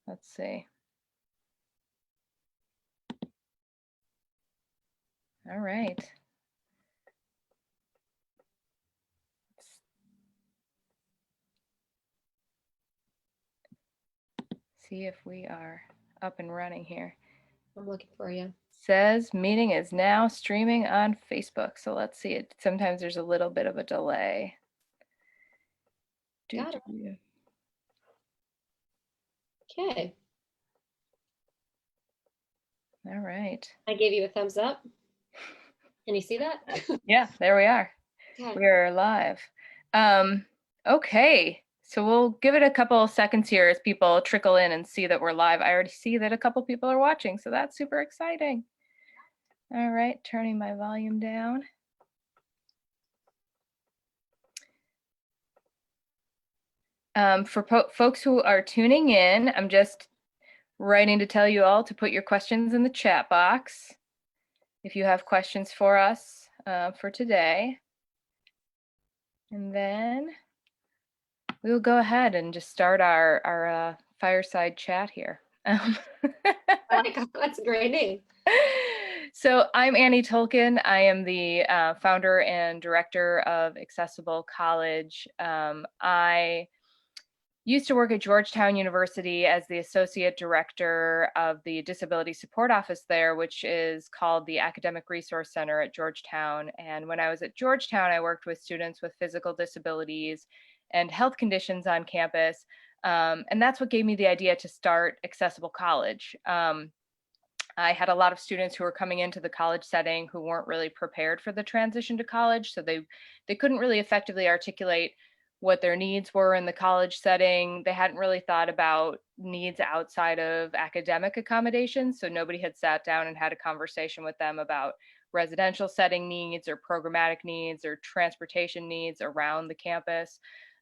Let's see. All right. See if we are up and running here. I'm looking for you. Says meeting is now streaming on Facebook. So let's see it. Sometimes there's a little bit of a delay. Got it. Okay. All right. I gave you a thumbs up. Can you see that? Yeah, there we are. Okay. We are live. Okay. So we'll give it a couple of seconds here as people trickle in and see that we're live. I already see that a couple people are watching, so that's super exciting. All right, turning my volume down. For folks who are tuning in, I'm just writing to tell you all to put your questions in the chat box if you have questions for us for today. And then we'll go ahead and just start our fireside chat here. That's a great name. So I'm Annie Tulkin. I am the founder and director of Accessible College. I used to work at Georgetown University as the associate director of the Disability Support Office there, which is called the Academic Resource Center at Georgetown. And when I was at Georgetown, I worked with students with physical disabilities and health conditions on campus. And that's what gave me the idea to start Accessible College. I had a lot of students who were coming into the college setting who weren't really prepared for the transition to college. So they couldn't really effectively articulate what their needs were in the college setting. They hadn't really thought about needs outside of academic accommodations. So nobody had sat down and had a conversation with them about residential setting needs or programmatic needs or transportation needs around the campus.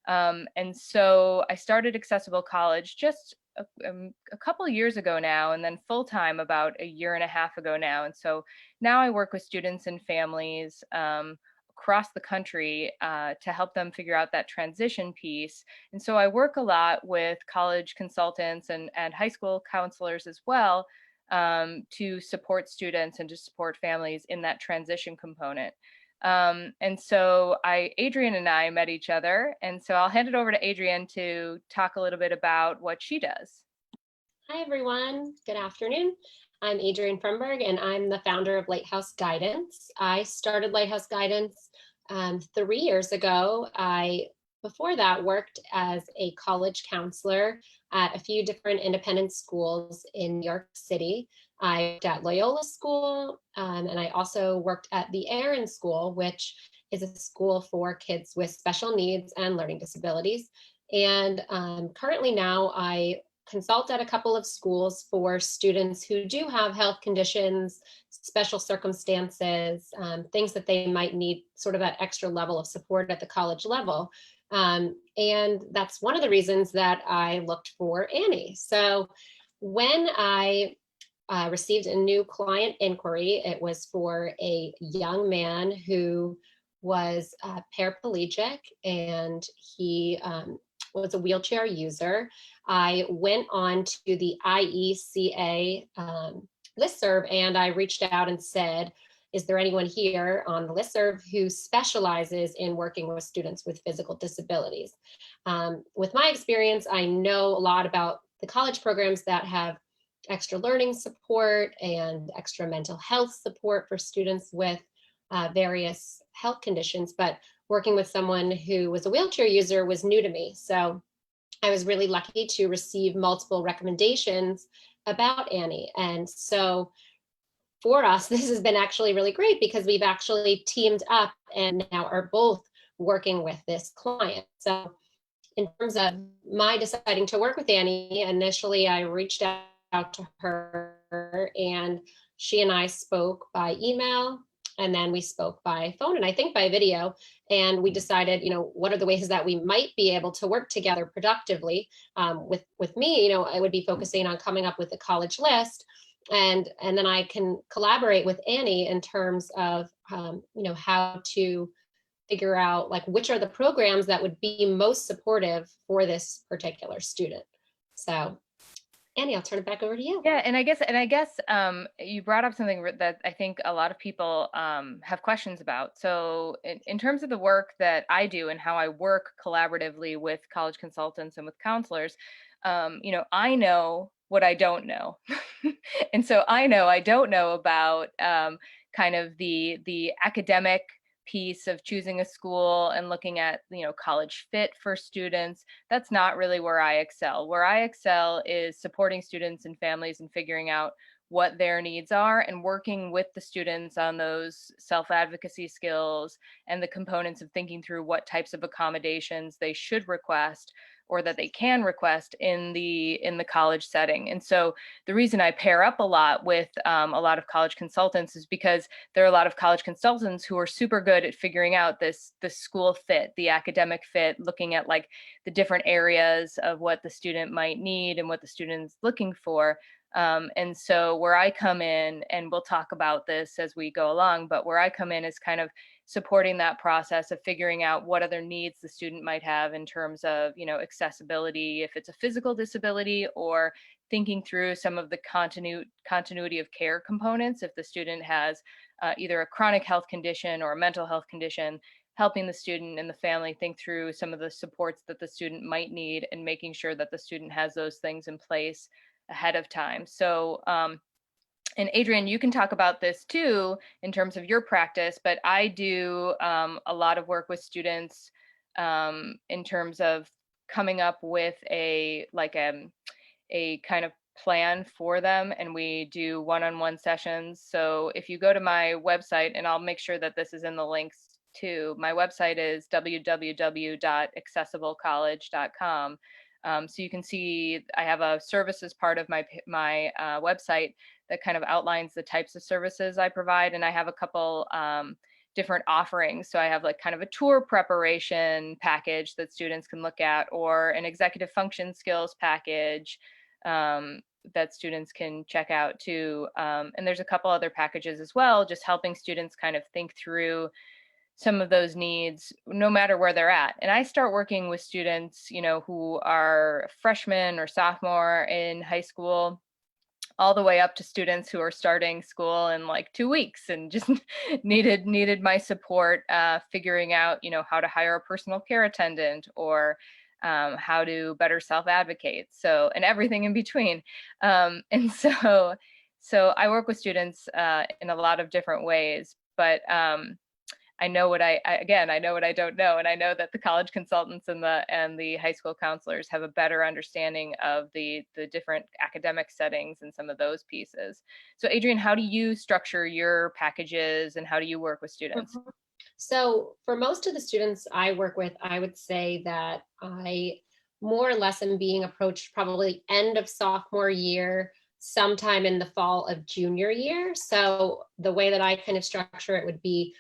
And so I started Accessible College just a couple of years ago now, and then full-time about a year and a half ago now. And so now I work with students and families across the country to help them figure out that transition piece. And so I work a lot with college consultants and high school counselors as well to support students and to support families in that transition component. And so Adrienne and I met each other. And so I'll hand it over to Adrienne to talk a little bit about what she does. Hi, everyone. Good afternoon. I'm Adrienne Frumberg, and I'm the founder of Lighthouse Guidance. I started Lighthouse Guidance 3 years ago. Before that, worked as a college counselor at a few different independent schools in New York City. I worked at Loyola School, and I also worked at the Aaron School, which is a school for kids with special needs and learning disabilities. And currently now I consult at a couple of schools for students who do have health conditions, special circumstances, things that they might need sort of that extra level of support at the college level. And that's one of the reasons that I looked for Annie. So when I received a new client inquiry, it was for a young man who was paraplegic, and he was a wheelchair user. I went on to the IECA listserv, and I reached out and said, is there anyone here on the listserv who specializes in working with students with physical disabilities? With my experience, I know a lot about the college programs that have extra learning support and extra mental health support for students with various health conditions, but working with someone who was a wheelchair user was new to me. So I was really lucky to receive multiple recommendations about Annie. And so for us, this has been actually really great because we've actually teamed up and now are both working with this client. So in terms of my deciding to work with Annie, initially I reached out to her and she and I spoke by email, and then we spoke by phone and I think by video, and we decided, what are the ways that we might be able to work together productively. With me, I would be focusing on coming up with a college list, and then I can collaborate with Annie in terms of how to figure out which are the programs that would be most supportive for this particular student. So Annie, I'll turn it back over to you. Yeah, and I guess you brought up something that I think a lot of people have questions about. So, in terms of the work that I do and how I work collaboratively with college consultants and with counselors, I know what I don't know, and so I know I don't know about kind of the academic piece of choosing a school and looking at college fit for students. That's not really where I excel. Where I excel is supporting students and families and figuring out what their needs are and working with the students on those self-advocacy skills and the components of thinking through what types of accommodations they should request or that they can request in the college setting. And so the reason I pair up a lot with a lot of college consultants is because there are a lot of college consultants who are super good at figuring out the school fit, the academic fit, looking at like the different areas of what the student might need and what the student's looking for. And so where I come in, and we'll talk about this as we go along, but where I come in is kind of supporting that process of figuring out what other needs the student might have in terms of, accessibility, if it's a physical disability, or thinking through some of the continuity of care components if the student has either a chronic health condition or a mental health condition, helping the student and the family think through some of the supports that the student might need and making sure that the student has those things in place ahead of time. So, and Adrienne, you can talk about this too in terms of your practice, but I do a lot of work with students in terms of coming up with a kind of plan for them, and we do one-on-one sessions. So if you go to my website, and I'll make sure that this is in the links too, my website is www.accessiblecollege.com. So you can see I have a services part of my website that kind of outlines the types of services I provide, and I have a couple different offerings. So I have like kind of a tour preparation package that students can look at, or an executive function skills package that students can check out too. And there's a couple other packages as well, just helping students kind of think through some of those needs no matter where they're at. And I start working with students, who are freshmen or sophomore in high school, all the way up to students who are starting school in like 2 weeks and just needed my support figuring out, how to hire a personal care attendant, or how to better self-advocate. So, and everything in between. And so I work with students in a lot of different ways, but I know what I know what I don't know, and I know that the college consultants and the high school counselors have a better understanding of the different academic settings and some of those pieces. So, Adrienne, how do you structure your packages, and how do you work with students? Mhm. So for most of the students I work with, I would say that I more or less am being approached probably end of sophomore year, sometime in the fall of junior year. So the way that I kind of structure it would be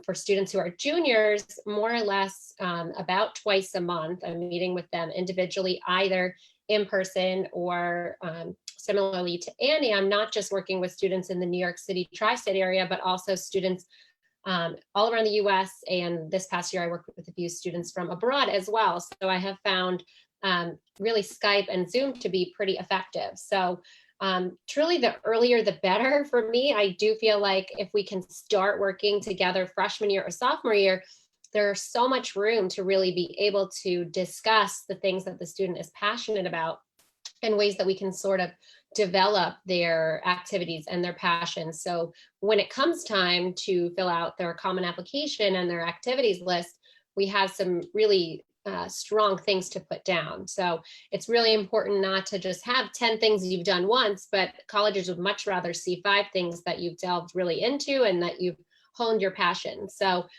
for students who are juniors, more or less about twice a month, I'm meeting with them individually, either in person or similarly to Annie, I'm not just working with students in the New York City tri-state area, but also students all around the US. And this past year, I worked with a few students from abroad as well. So I have found really Skype and Zoom to be pretty effective. So truly, the earlier the better for me. I do feel like if we can start working together freshman year or sophomore year, there's so much room to really be able to discuss the things that the student is passionate about and ways that we can sort of develop their activities and their passions. So when it comes time to fill out their common application and their activities list, we have some really strong things to put down. So it's really important not to just have 10 things you've done once, but colleges would much rather see 5 things that you've delved really into and that you've honed your passion. So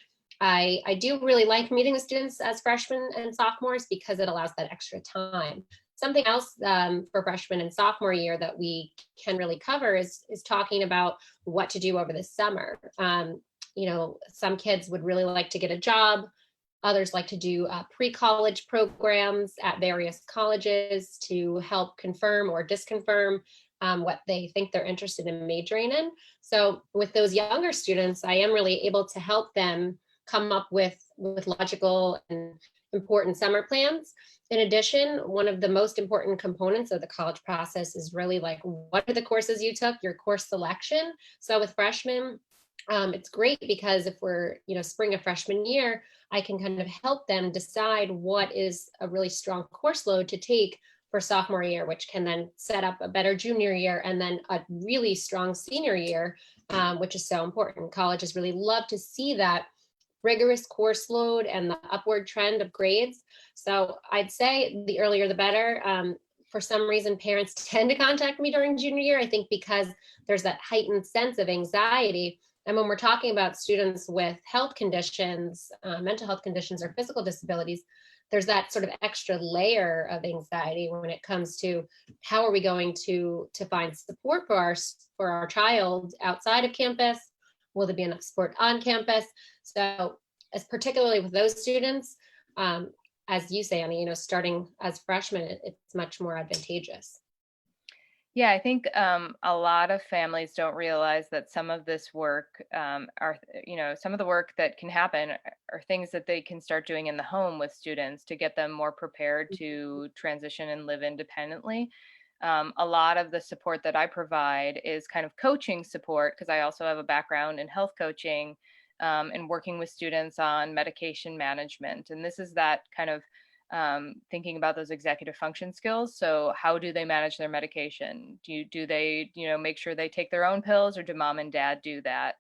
I do really like meeting with students as freshmen and sophomores because it allows that extra time. Something else for freshman and sophomore year that we can really cover is talking about what to do over the summer. Some kids would really like to get a job. Others like to do pre-college programs at various colleges to help confirm or disconfirm what they think they're interested in majoring in. So with those younger students, I am really able to help them come up with logical and important summer plans. In addition, one of the most important components of the college process is really like, what are the courses you took, your course selection. So with freshmen, it's great because if we're, spring of freshman year, I can kind of help them decide what is a really strong course load to take for sophomore year, which can then set up a better junior year and then a really strong senior year, which is so important. Colleges really love to see that rigorous course load and the upward trend of grades. So I'd say the earlier the better. For some reason, parents tend to contact me during junior year, I think because there's that heightened sense of anxiety. And when we're talking about students with health conditions, mental health conditions, or physical disabilities, there's that sort of extra layer of anxiety when it comes to how are we going to find support for our child outside of campus? Will there be enough support on campus? So, as particularly with those students, as you say, Annie, starting as freshmen, it's much more advantageous. Yeah, I think a lot of families don't realize that some of this work some of the work that can happen are things that they can start doing in the home with students to get them more prepared to transition and live independently. A lot of the support that I provide is kind of coaching support because I also have a background in health coaching and working with students on medication management. And this is that kind of thinking about those executive function skills. So how do they manage their medication? Do they, make sure they take their own pills, or do mom and dad do that?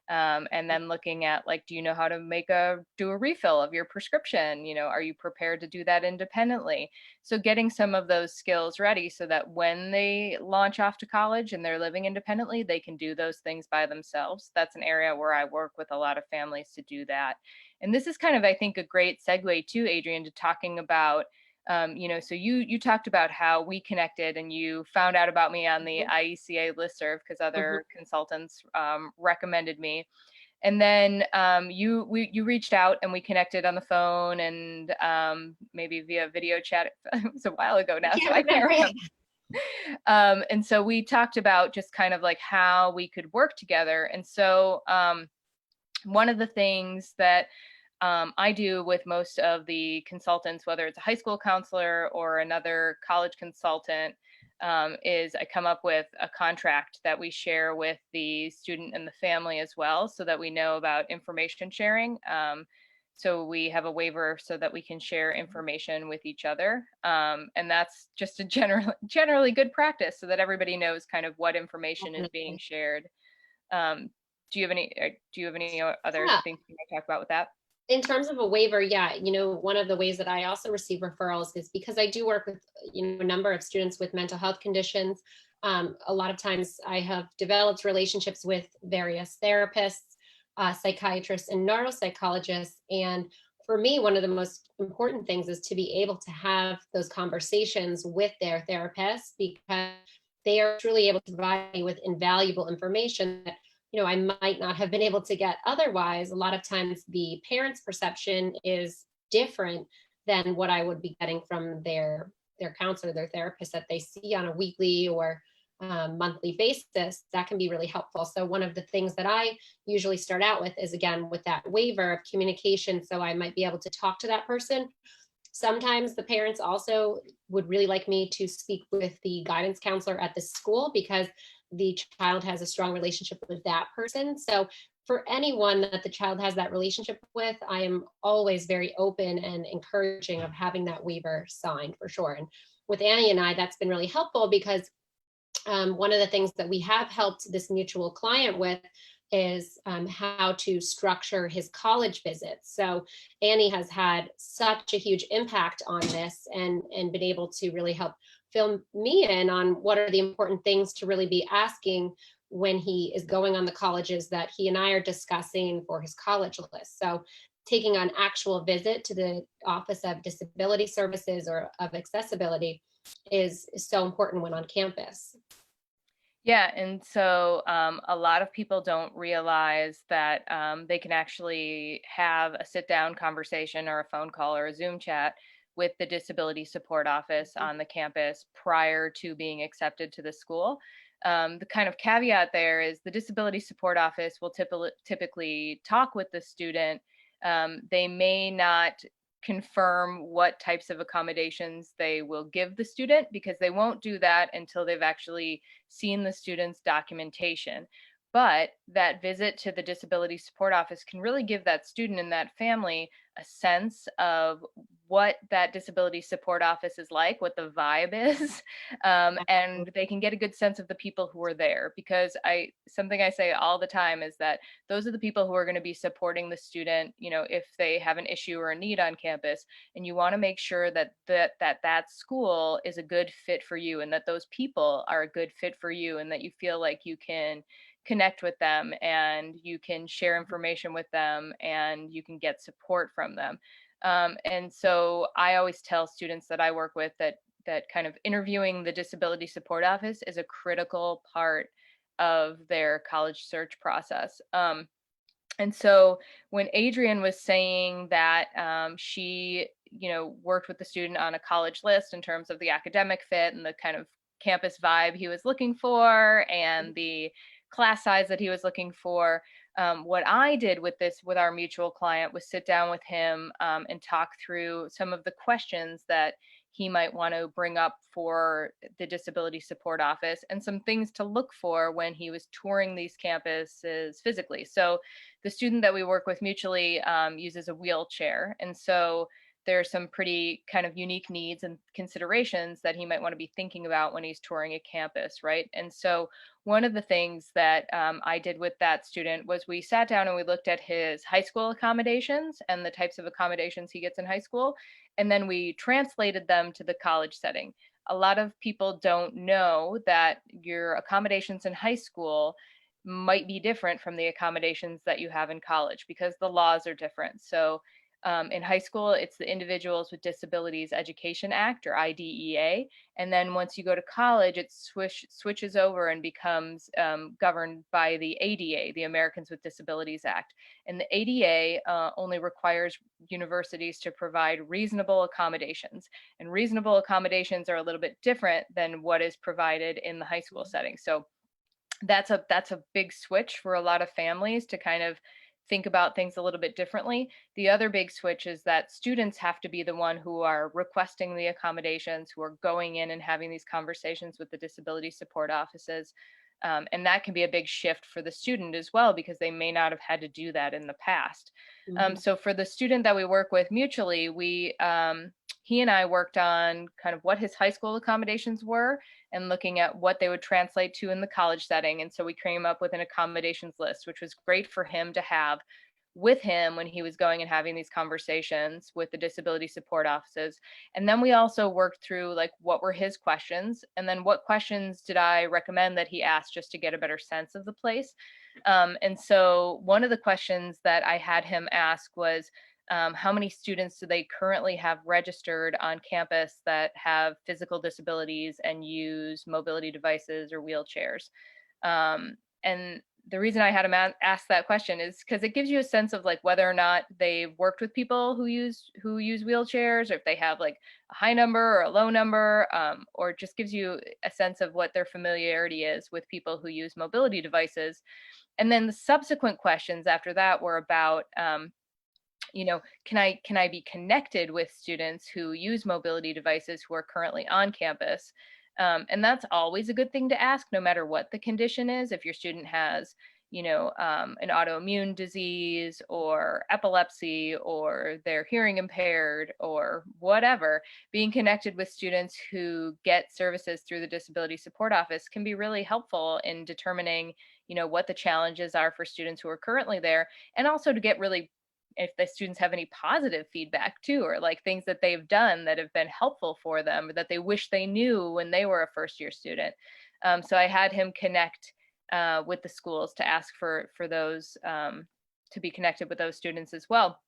And then looking at, like, do you know how to do a refill of your prescription? Are you prepared to do that independently? So getting some of those skills ready so that when they launch off to college and they're living independently, they can do those things by themselves. That's an area where I work with a lot of families to do that. And this is kind of, I think, a great segue too, Adrienne, to talking about, so you talked about how we connected and you found out about me on the IECA listserv because other consultants recommended me. And then you reached out and we connected on the phone and maybe via video chat. It was a while ago now, so I can't remember. And so we talked about just kind of like how we could work together. And so one of the things that I do with most of the consultants, whether it's a high school counselor or another college consultant, is I come up with a contract that we share with the student and the family as well, so that we know about information sharing. So we have a waiver so that we can share information with each other. And that's just a generally good practice so that everybody knows kind of what information is being shared. Do you have any other things you might talk about with that? In terms of a waiver, yeah, one of the ways that I also receive referrals is because I do work with, a number of students with mental health conditions. A lot of times I have developed relationships with various therapists, psychiatrists, and neuropsychologists. And for me, one of the most important things is to be able to have those conversations with their therapists, because they are truly able to provide me with invaluable information that I might not have been able to get otherwise. A lot of times the parents' perception is different than what I would be getting from their counselor, their therapist that they see on a weekly or monthly basis. That can be really helpful. So one of the things that I usually start out with is, again, with that waiver of communication. So I might be able to talk to that person. Sometimes the parents also would really like me to speak with the guidance counselor at the school because the child has a strong relationship with that person. So for anyone that the child has that relationship with, I am always very open and encouraging of having that waiver signed, for sure. And with Annie and I, that's been really helpful because one of the things that we have helped this mutual client with is how to structure his college visits. So Annie has had such a huge impact on this and been able to really help fill me in on what are the important things to really be asking when he is going on the colleges that he and I are discussing for his college list. So taking an actual visit to the Office of Disability Services or of Accessibility is so important when on campus. Yeah, and so a lot of people don't realize that they can actually have a sit-down conversation or a phone call or a Zoom chat with the Disability Support Office on the campus prior to being accepted to the school. The kind of caveat there is the Disability Support Office will typically talk with the student. They may not confirm what types of accommodations they will give the student, because they won't do that until they've actually seen the student's documentation. But that visit to the disability support office can really give that student and that family a sense of what that disability support office is like, what the vibe is, and they can get a good sense of the people who are there. Because something I say all the time is that those are the people who are going to be supporting the student, if they have an issue or a need on campus. And you want to make sure that school is a good fit for you, and that those people are a good fit for you, and that you feel like you can connect with them and you can share information with them and you can get support from them. And so I always tell students that I work with that kind of interviewing the disability support office is a critical part of their college search process. And so when Adrienne was saying that she, worked with the student on a college list in terms of the academic fit and the kind of campus vibe he was looking for and the class size that he was looking for, what I did with our mutual client was sit down with him and talk through some of the questions that he might want to bring up for the disability support office and some things to look for when he was touring these campuses physically. So the student that we work with mutually uses a wheelchair. And so there are some pretty kind of unique needs and considerations that he might want to be thinking about when he's touring a campus, right? And so one of the things that I did with that student was we sat down and we looked at his high school accommodations and the types of accommodations he gets in high school, and then we translated them to the college setting. A lot of people don't know that your accommodations in high school might be different from the accommodations that you have in college because the laws are different. So in high school, it's the Individuals with Disabilities Education Act, or IDEA. And then once you go to college, it switches over and becomes governed by the ADA, the Americans with Disabilities Act. And the ADA only requires universities to provide reasonable accommodations. And reasonable accommodations are a little bit different than what is provided in the high school setting. So that's a big switch for a lot of families to kind of think about things a little bit differently. The other big switch is that students have to be the one who are requesting the accommodations, who are going in and having these conversations with the disability support offices. And that can be a big shift for the student as well, because they may not have had to do that in the past. So for the student that we work with mutually, he and I worked on kind of what his high school accommodations were and looking at what they would translate to in the college setting. And so we came up with an accommodations list, which was great for him to have with him when he was going and having these conversations with the disability support offices. And then we also worked through like what were his questions, and then what questions did I recommend that he ask just to get a better sense of the place. And so one of the questions that I had him ask was, how many students do they currently have registered on campus that have physical disabilities and use mobility devices or wheelchairs? And the reason I had him ask that question is because it gives you a sense of like whether or not they've worked with people who use wheelchairs, or if they have like a high number or a low number, or it just gives you a sense of what their familiarity is with people who use mobility devices. And then the subsequent questions after that were about, can I be connected with students who use mobility devices who are currently on campus? And that's always a good thing to ask, no matter what the condition is. If your student has, an autoimmune disease or epilepsy, or they're hearing impaired or whatever, being connected with students who get services through the Disability Support Office can be really helpful in determining, what the challenges are for students who are currently there, and also to get really, if the students have any positive feedback too, or like things that they've done that have been helpful for them, or that they wish they knew when they were a first year student. So I had him connect with the schools to ask for those, to be connected with those students as well.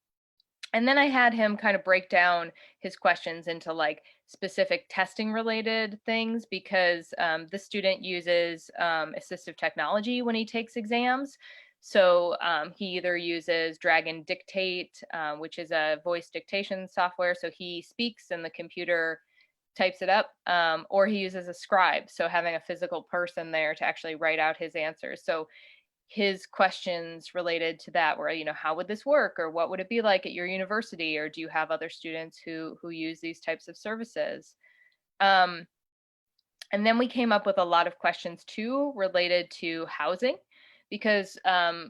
And then I had him kind of break down his questions into like specific testing related things, because the student uses assistive technology when he takes exams. So he either uses Dragon Dictate, which is a voice dictation software. So he speaks and the computer types it up, or he uses a scribe. So having a physical person there to actually write out his answers. So his questions related to that were, how would this work, or what would it be like at your university, or do you have other students who use these types of services? Um, and then we came up with a lot of questions too related to housing, because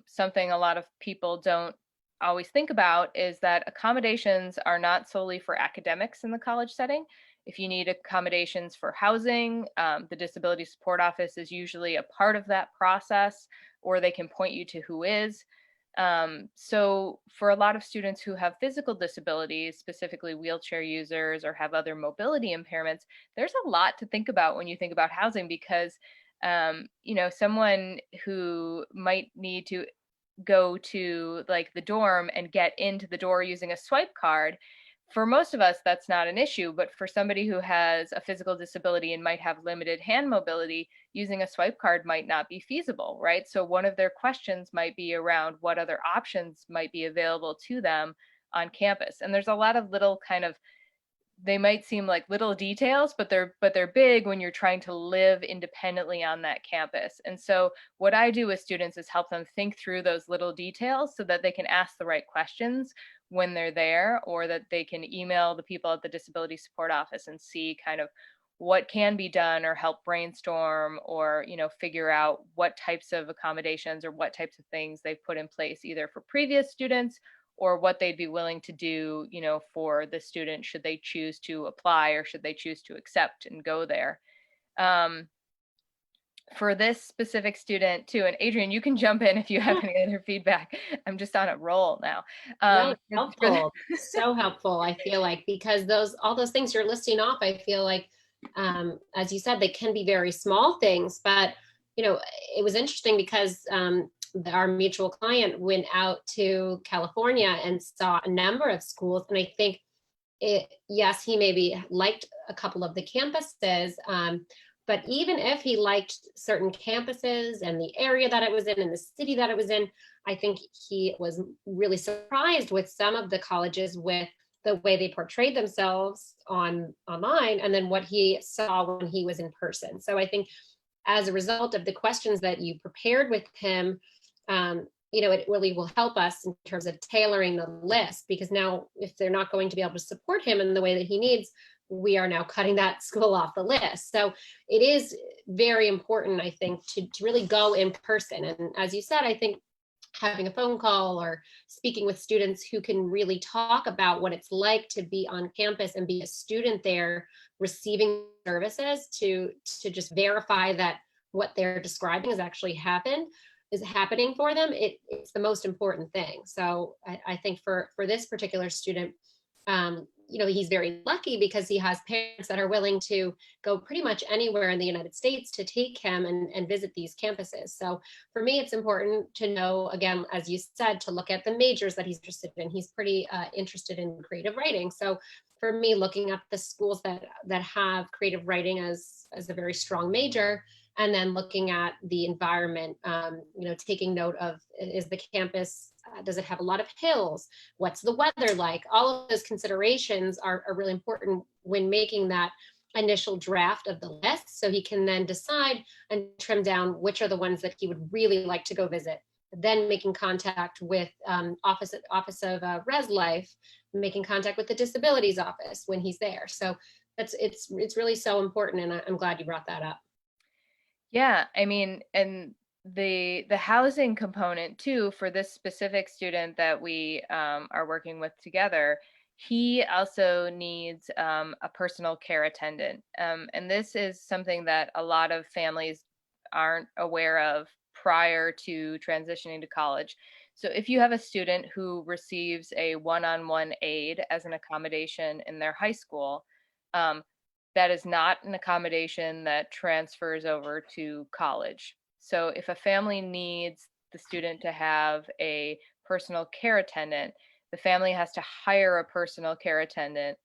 something a lot of people don't always think about is that accommodations are not solely for academics in the college setting. If you need accommodations for housing, the Disability Support Office is usually a part of that process, or they can point you to who is. So for a lot of students who have physical disabilities, specifically wheelchair users or have other mobility impairments, there's a lot to think about when you think about housing, because someone who might need to go to like the dorm and get into the door using a swipe card, for most of us that's not an issue, but for somebody who has a physical disability and might have limited hand mobility, using a swipe card might not be feasible, right? So one of their questions might be around what other options might be available to them on campus. And there's a lot of little kind of, they might seem like little details, but they're big when you're trying to live independently on that campus. And so what I do with students is help them think through those little details so that they can ask the right questions when they're there, or that they can email the people at the Disability Support Office and see kind of what can be done, or help brainstorm, or figure out what types of accommodations or what types of things they've put in place either for previous students, or what they'd be willing to do, for the student should they choose to apply, or should they choose to accept and go there. Um, for this specific student too, and Adrienne, you can jump in if you have any other feedback. I'm just on a roll now. No, For helpful. So helpful, I feel like, because all those things you're listing off, I feel like, as you said, they can be very small things, but it was interesting because our mutual client went out to California and saw a number of schools, and I think yes, he maybe liked a couple of the campuses, but even if he liked certain campuses and the area that it was in and the city that it was in, I think he was really surprised with some of the colleges, with the way they portrayed themselves online, and then what he saw when he was in person. So I think as a result of the questions that you prepared with him, it really will help us in terms of tailoring the list, because now if they're not going to be able to support him in the way that he needs, we are now cutting that school off the list. So it is very important, I think, to really go in person. And as you said, I think having a phone call or speaking with students who can really talk about what it's like to be on campus and be a student there receiving services to just verify that what they're describing is happening for them, it's the most important thing. So I think for this particular student, he's very lucky because he has parents that are willing to go pretty much anywhere in the United States to take him and visit these campuses. So for me, it's important to know, again, as you said, to look at the majors that he's interested in. He's pretty interested in creative writing. So for me, looking at the schools that have creative writing as a very strong major, and then looking at the environment, taking note of, is the campus, does it have a lot of hills? What's the weather like? All of those considerations are really important when making that initial draft of the list, so he can then decide and trim down which are the ones that he would really like to go visit. Then making contact with Office of Res Life, making contact with the Disabilities Office when he's there. So it's really so important, and I'm glad you brought that up. Yeah, I mean, and the housing component too for this specific student that we are working with together, he also needs a personal care attendant, and this is something that a lot of families aren't aware of prior to transitioning to college. So if you have a student who receives a one-on-one aid as an accommodation in their high school, um, that is not an accommodation that transfers over to college. So if a family needs the student to have a personal care attendant, the family has to hire a personal care attendant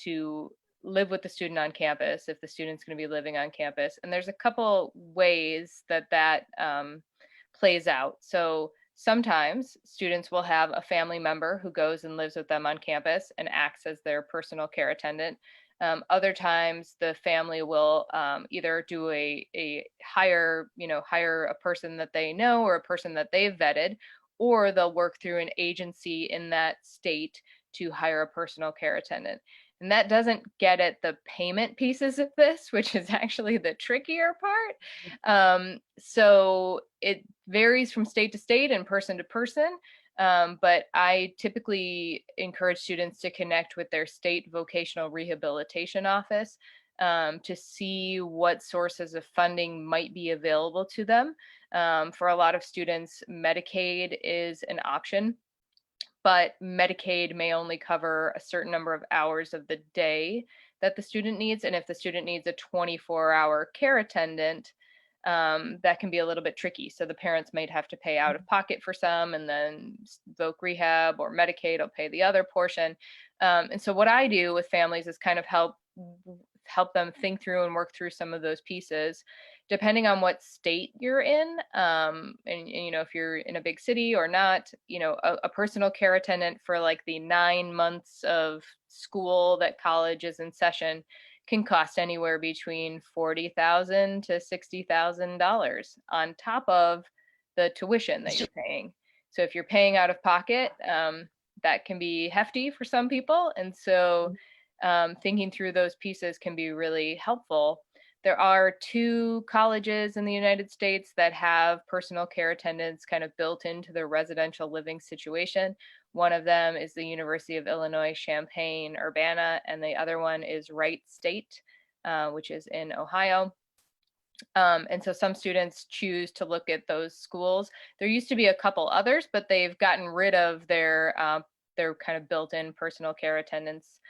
to live with the student on campus if the student's going to be living on campus. And there's a couple ways that plays out. So sometimes students will have a family member who goes and lives with them on campus and acts as their personal care attendant. Other times the family will either do a hire, hire a person that they know or a person that they've vetted, or they'll work through an agency in that state to hire a personal care attendant. And that doesn't get at the payment pieces of this, which is actually the trickier part. So it varies from state to state and person to person. But I typically encourage students to connect with their state vocational rehabilitation office to see what sources of funding might be available to them. For a lot of students, Medicaid is an option, but Medicaid may only cover a certain number of hours of the day that the student needs. And if the student needs a 24-hour care attendant, that can be a little bit tricky. So the parents might have to pay out of pocket for some, and then Voc Rehab or Medicaid will pay the other portion. And so what I do with families is kind of help them think through and work through some of those pieces depending on what state you're in, and if you're in a big city or not. A personal care attendant for like the 9 months of school that college is in session can cost anywhere between $40,000 to $60,000 on top of the tuition that you're paying. So if you're paying out of pocket, that can be hefty for some people, and so thinking through those pieces can be really helpful. There are 2 colleges in the United States that have personal care attendants kind of built into their residential living situation. One of them is the University of Illinois Champaign-Urbana, and the other one is Wright State, which is in Ohio. And so some students choose to look at those schools. There used to be a couple others, but they've gotten rid of their kind of built-in personal care attendants.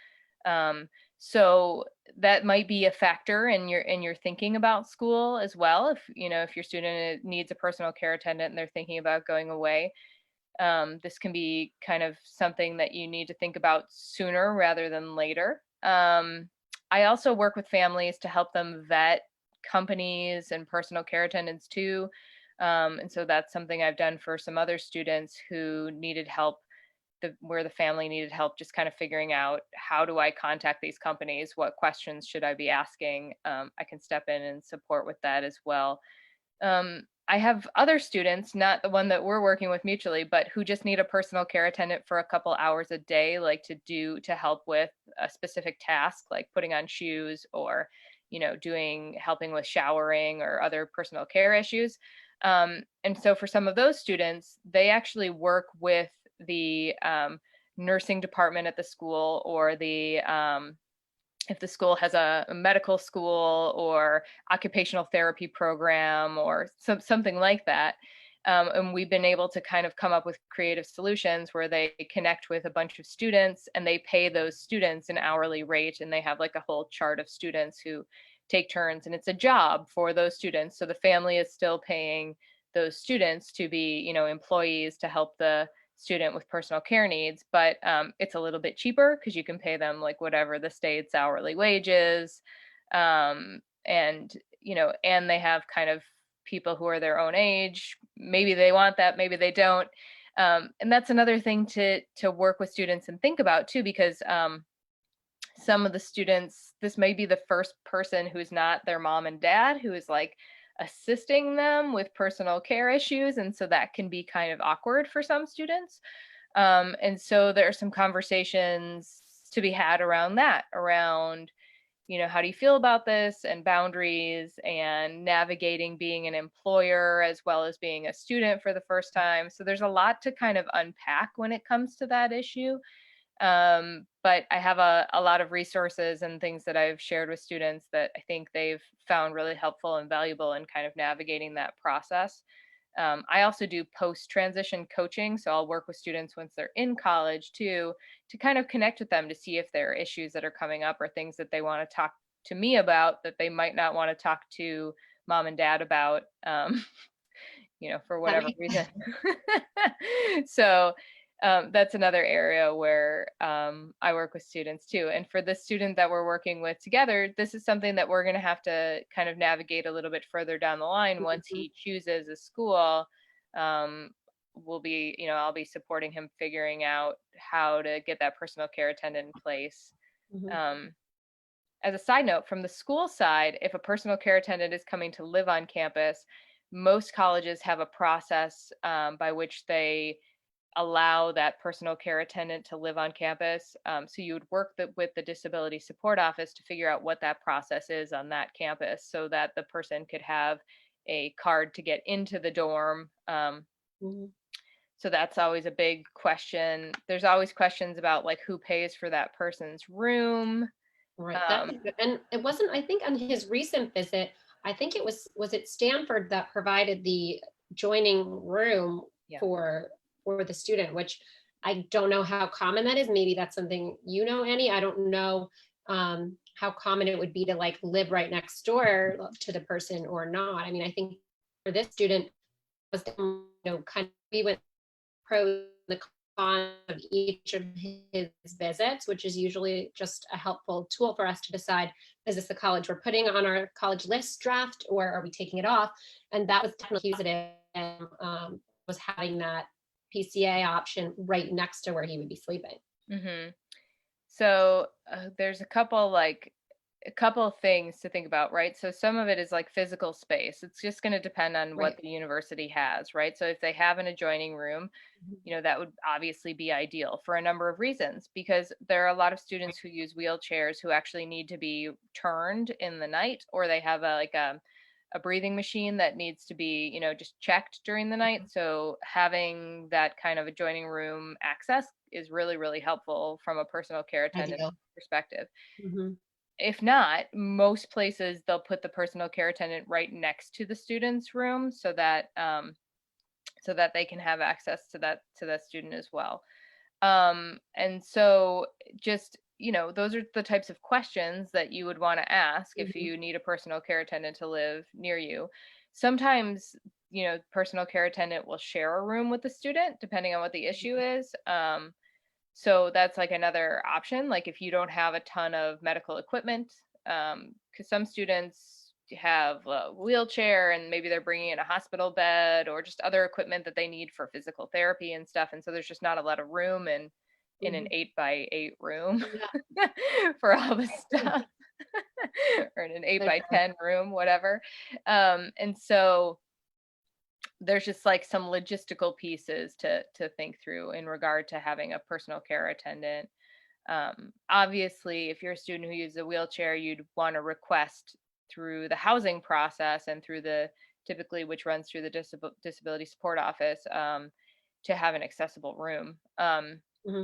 So that might be a factor in your thinking about school as well. If your student needs a personal care attendant and they're thinking about going away, this can be kind of something that you need to think about sooner rather than later. I also work with families to help them vet companies and personal care attendants too. And so that's something I've done for some other students who needed help, where the family needed help just kind of figuring out, how do I contact these companies? What questions should I be asking? I can step in and support with that as well. I have other students, not the one that we're working with mutually, but who just need a personal care attendant for a couple hours a day, like to help with a specific task, like putting on shoes or, helping with showering or other personal care issues. And so for some of those students, they actually work with the nursing department at the school, or if the school has a medical school or occupational therapy program or something like that. And we've been able to kind of come up with creative solutions where they connect with a bunch of students and they pay those students an hourly rate, and they have like a whole chart of students who take turns, and it's a job for those students. So the family is still paying those students to be, employees to help the student with personal care needs, but it's a little bit cheaper because you can pay them like whatever the state's hourly wages. And and they have kind of people who are their own age. Maybe they want that, maybe they don't. And that's another thing to work with students and think about too, because some of the students, this may be the first person who's not their mom and dad who is like assisting them with personal care issues. And so that can be kind of awkward for some students. And so there are some conversations to be had around that, around, how do you feel about this, and boundaries, and navigating being an employer as well as being a student for the first time. So there's a lot to kind of unpack when it comes to that issue. But I have a lot of resources and things that I've shared with students that I think they've found really helpful and valuable in kind of navigating that process. I also do post-transition coaching, so I'll work with students once they're in college too, to kind of connect with them to see if there are issues that are coming up or things that they want to talk to me about that they might not want to talk to mom and dad about, for whatever reason. So that's another area where I work with students too. And for the student that we're working with together, this is something that we're going to have to kind of navigate a little bit further down the line. Once he chooses a school, I'll be supporting him figuring out how to get that personal care attendant in place. Mhm. as a side note, from the school side, if a personal care attendant is coming to live on campus, most colleges have a process by which they allow that personal care attendant to live on campus. So you would work with the disability support office to figure out what that process is on that campus so that the person could have a card to get into the dorm. Mhm. So that's always a big question. There's always questions about like who pays for that person's room. Right. That's Um, a good, and it wasn't, I think on his recent visit, I think was it Stanford that provided the joining room yeah. for the student, which I don't know how common that is. Maybe that's something you know, Annie. I don't know how common it would be to like live right next door to the person or not. I mean, I think for this student was, kind of we went pros and the cons of each of his visits, which is usually just a helpful tool for us to decide, is this the college we're putting on our college list draft or are we taking it off? And that was definitely accusatory, and was having that PCA option right next to where he would be sleeping. hmm So there's a couple of things to think about, right? So some of it is like physical space. It's just going to depend on what Right. the university has, right? So if they have an adjoining room, that would obviously be ideal for a number of reasons because there are a lot of students who use wheelchairs who actually need to be turned in the night, or they have a breathing machine that needs to be, just checked during the night. So having that kind of adjoining room access is really, really helpful from a personal care attendant Ideal. perspective. Mm-hmm. If not, most places they'll put the personal care attendant right next to the student's room so that they can have access to that student as well. And so just, those are the types of questions that you would want to ask if Mm-hmm. you need a personal care attendant to live near you. Sometimes, personal care attendant will share a room with the student depending on what the issue is. So that's like another option. Like if you don't have a ton of medical equipment, because some students have a wheelchair and maybe they're bringing in a hospital bed or just other equipment that they need for physical therapy and stuff. And so there's just not a lot of room in an Mm-hmm. 8x8 room Yeah. for all the stuff or in an 8x10 room, whatever. And so there's just like some logistical pieces to think through in regard to having a personal care attendant. Obviously, if you're a student who uses a wheelchair, you'd want to request through the housing process and through the typically which runs through the disability support office to have an accessible room. Mm-hmm.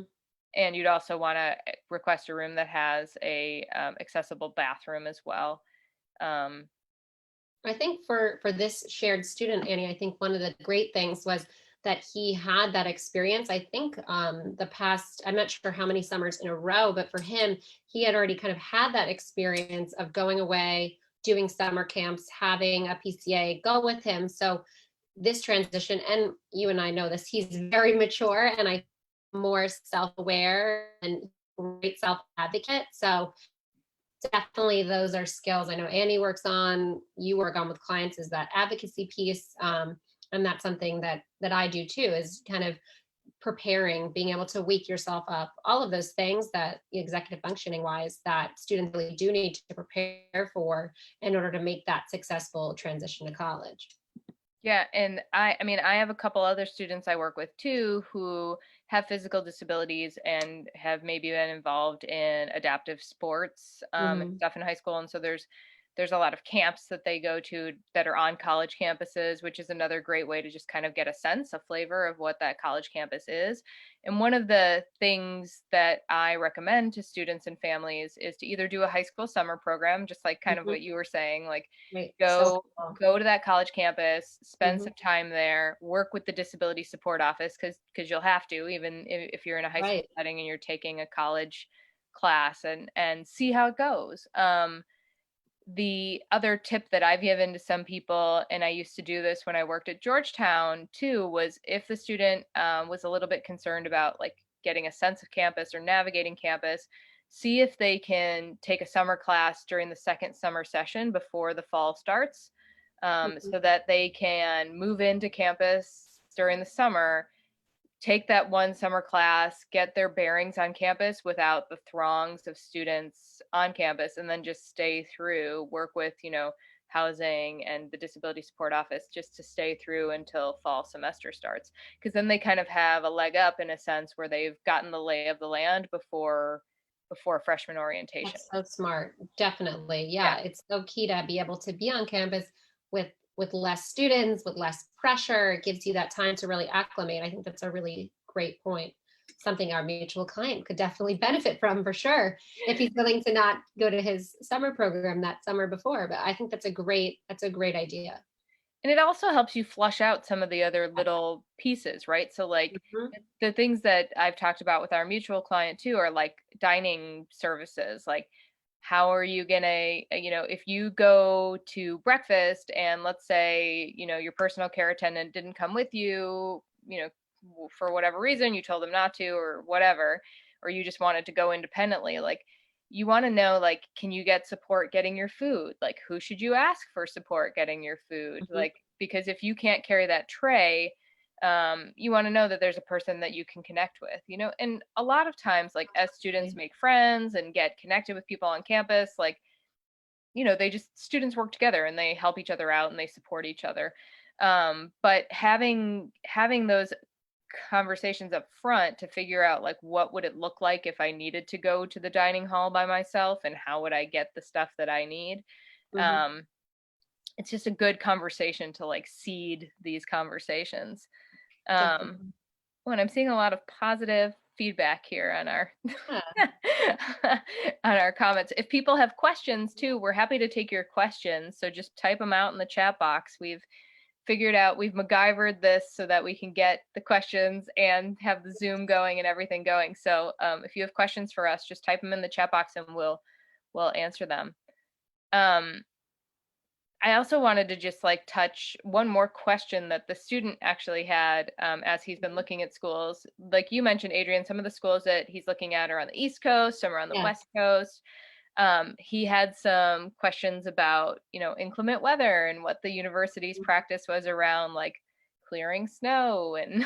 And you'd also want to request a room that has a accessible bathroom as well. Um, I think for this shared student, Annie, I think one of the great things was that he had that experience. I think the past, I'm not sure how many summers in a row, but for him, he had already kind of had that experience of going away, doing summer camps, having a PCA go with him. So this transition, and you and I know this, he's very mature and I more self-aware and great self-advocate. So definitely those are skills I know Annie works on, you work on with clients, is that advocacy piece. And that's something that I do too, is kind of preparing, being able to wake yourself up, all of those things that executive functioning wise that students really do need to prepare for in order to make that successful transition to college. Yeah, and I mean, I have a couple other students I work with too who have physical disabilities and have maybe been involved in adaptive sports and Mm-hmm. stuff in high school. And so there's a lot of camps that they go to that are on college campuses, which is another great way to just kind of get a sense, a flavor of what that college campus is. And one of the things that I recommend to students and families is to either do a high school summer program, just like kind of Mm-hmm. what you were saying, like Right. So go cool. go to that college campus, spend Mm-hmm. some time there, work with the disability support office because you'll have to, even if you're in a high school Right. setting and you're taking a college class and see how it goes. The other tip that I've given to some people, and I used to do this when I worked at Georgetown too, was if the student was a little bit concerned about like getting a sense of campus or navigating campus, see if they can take a summer class during the second summer session before the fall starts, Mm-hmm. so that they can move into campus during the summer, take that one summer class, get their bearings on campus without the throngs of students on campus, and then just stay through, work with, housing and the disability support office just to stay through until fall semester starts. Because then they kind of have a leg up in a sense where they've gotten the lay of the land before freshman orientation. That's so smart. Definitely. Yeah. Yeah. It's so key to be able to be on campus with less students, with less pressure. It gives you that time to really acclimate. I think that's a really great point. Something our mutual client could definitely benefit from for sure if he's willing to not go to his summer program that summer before. But I think that's a great idea. And it also helps you flush out some of the other little pieces, right? So like Mhm. the things that I've talked about with our mutual client too are like dining services. Like how are you going to, if you go to breakfast and let's say, your personal care attendant didn't come with you, for whatever reason, you told them not to or whatever, or you just wanted to go independently, like you want to know, like, can you get support getting your food? Like, who should you ask for support getting your food? Mhm. Like, because if you can't carry that tray, you want to know that there's a person that you can connect with, and a lot of times, like, as students make friends and get connected with people on campus, like, students work together and they help each other out and they support each other. But having those conversations up front to figure out like what would it look like if I needed to go to the dining hall by myself and how would I get the stuff that I need. Mhm. um it's just a good conversation to like seed these conversations. um Definitely. when I'm seeing a lot of positive feedback here on our Yeah. on our comments. If people have questions too, we're happy to take your questions, so just type them out in the chat box. We've MacGyvered this so that we can get the questions and have the Zoom going and everything going. So if you have questions for us, just type them in the chat box and we'll answer them. I also wanted to just like touch one more question that the student actually had as he's been looking at schools. Like you mentioned, Adrienne, some of the schools that he's looking at are on the East Coast, some are on the Yeah. West Coast. He had some questions about, inclement weather and what the university's practice was around like clearing snow and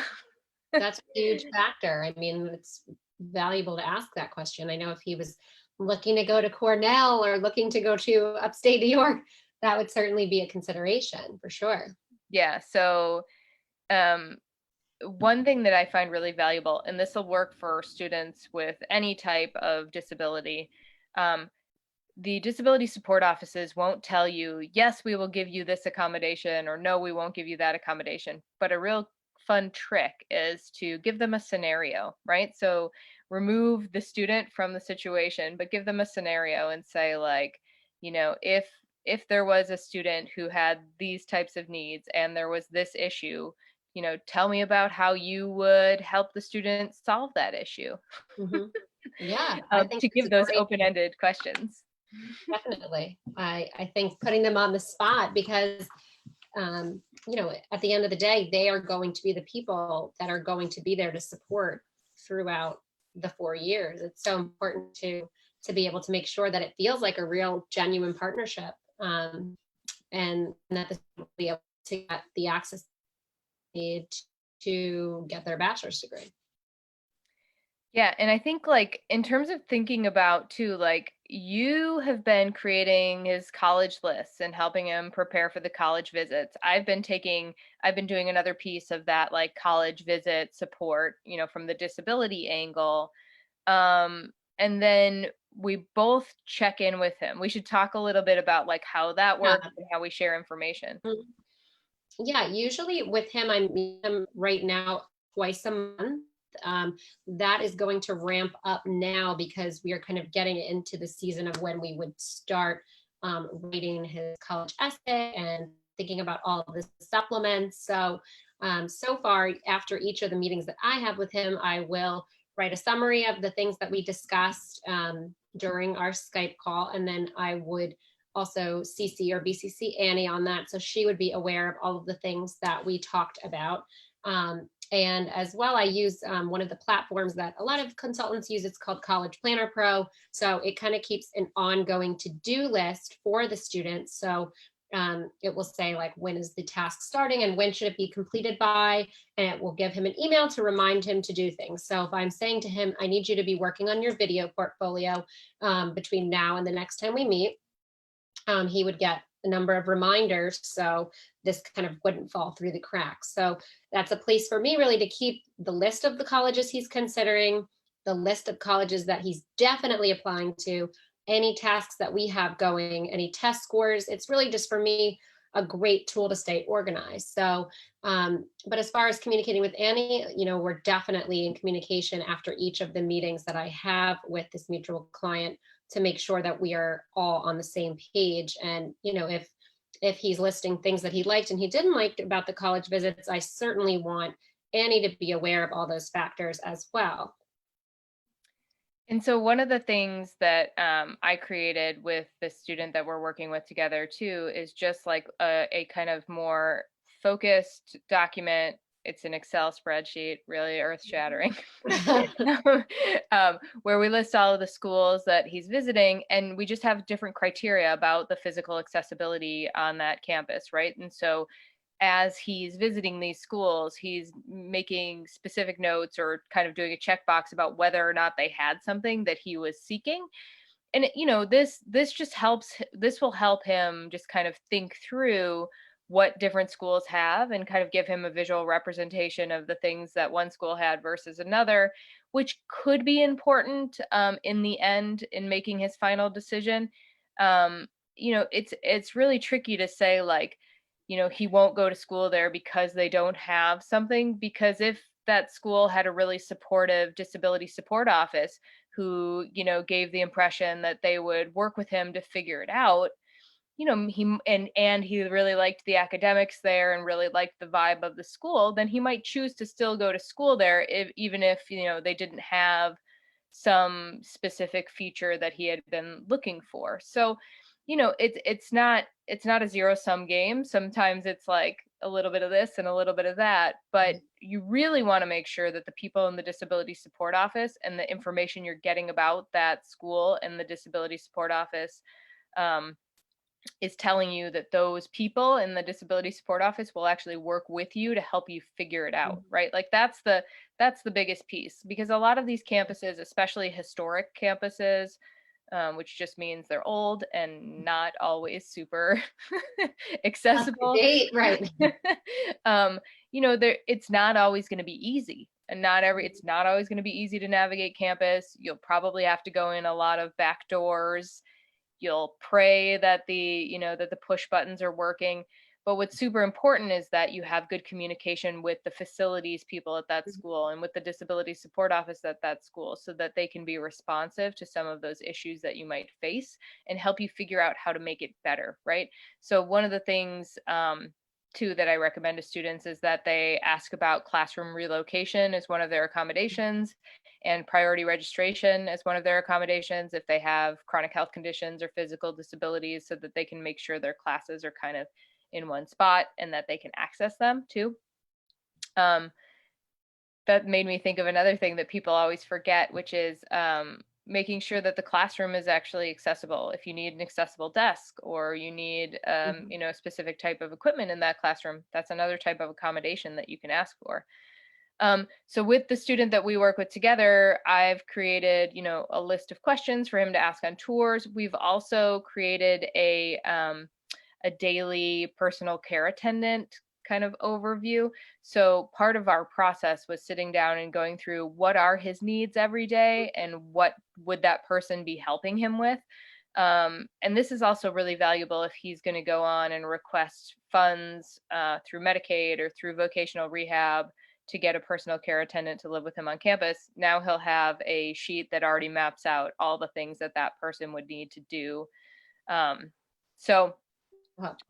That's a huge factor. I mean, it's valuable to ask that question. I know if he was looking to go to Cornell or looking to go to upstate New York, that would certainly be a consideration for sure. yeah. So um, one thing that I find really valuable, and this will work for students with any type of disability, um, the disability support offices won't tell you, yes, we will give you this accommodation, or no, we won't give you that accommodation. But a real fun trick is to give them a scenario, right? So remove the student from the situation, but give them a scenario and say, like, if there was a student who had these types of needs and there was this issue, tell me about how you would help the student solve that issue. Hmm. Yeah, I think To it's give a those great, open-ended questions. definitely. I think putting them on the spot because, at the end of the day, they are going to be the people that are going to be there to support throughout the 4 years. It's so important to be able to make sure that it feels like a real genuine partnership. And that the will be able to get the access they need to get their bachelor's degree. Yeah, and I think like in terms of thinking about too, like you have been creating his college lists and helping him prepare for the college visits. I've been doing another piece of that like college visit support, from the disability angle. And then we both check in with him. We should talk a little bit about like how that Yeah. works and how we share information. Yeah, usually with him, I meet him right now twice a month. That is going to ramp up now because we are kind of getting into the season of when we would start reading his college essay and thinking about all of the supplements. So far, after each of the meetings that I have with him, I will write a summary of the things that we discussed during our Skype call, and then I would also CC or BCC Annie on that. So she would be aware of all of the things that we talked about. And as well, I use one of the platforms that a lot of consultants use. It's called College Planner Pro. So it kind of keeps an ongoing to-do list for the students. So it will say like, when is the task starting and when should it be completed by? And it will give him an email to remind him to do things. So if I'm saying to him, I need you to be working on your video portfolio between now and the next time we meet, he would get a number of reminders. So this kind of wouldn't fall through the cracks. So that's a place for me really to keep the list of the colleges he's considering, the list of colleges that he's definitely applying to, any tasks that we have going, any test scores. It's really just for me a great tool to stay organized. So, but as far as communicating with Annie, we're definitely in communication after each of the meetings that I have with this mutual client to make sure that we are all on the same page. And, if he's listing things that he liked and he didn't like about the college visits, I certainly want Annie to be aware of all those factors as well. And so one of the things that I created with the student that we're working with together too is just like a kind of more focused document. It's an Excel spreadsheet, really earth-shattering, where we list all of the schools that he's visiting, and we just have different criteria about the physical accessibility on that campus, right? And so as he's visiting these schools, he's making specific notes or kind of doing a checkbox about whether or not they had something that he was seeking. And this just helps. This will help him just kind of think through what different schools have and kind of give him a visual representation of the things that one school had versus another, which could be important in the end in making his final decision. It's really tricky to say like, he won't go to school there because they don't have something, because if that school had a really supportive disability support office who, gave the impression that they would work with him to figure it out, he really liked the academics there and really liked the vibe of the school, then he might choose to still go to school there even if, they didn't have some specific feature that he had been looking for. So, it's not a zero sum game. Sometimes it's like a little bit of this and a little bit of that, but you really want to make sure that the people in the disability support office and the information you're getting about that school and the disability support office is telling you that those people in the disability support office will actually work with you to help you figure it out, right? Like that's the biggest piece, because a lot of these campuses, especially historic campuses, which just means they're old and not always super accessible. Right. It's not always going to be easy, and it's not always going to be easy to navigate campus. You'll probably have to go in a lot of back doors. You'll pray that that the push buttons are working. But what's super important is that you have good communication with the facilities people at that school and with the disability support office at that school, so that they can be responsive to some of those issues that you might face and help you figure out how to make it better, right? So one of the things too that I recommend to students is that they ask about classroom relocation as one of their accommodations, and priority registration as one of their accommodations if they have chronic health conditions or physical disabilities, so that they can make sure their classes are kind of in one spot and that they can access them too. That made me think of another thing that people always forget, which is making sure that the classroom is actually accessible. If you need an accessible desk or you need a specific type of equipment in that classroom, that's another type of accommodation that you can ask for. So with the student that we work with together, I've created, a list of questions for him to ask on tours. We've also created a daily personal care attendant kind of overview. So part of our process was sitting down and going through what are his needs every day and what would that person be helping him with. And this is also really valuable if he's going to go on and request funds through Medicaid or through vocational rehab to get a personal care attendant to live with him on campus. Now he'll have a sheet that already maps out all the things that that person would need to do. So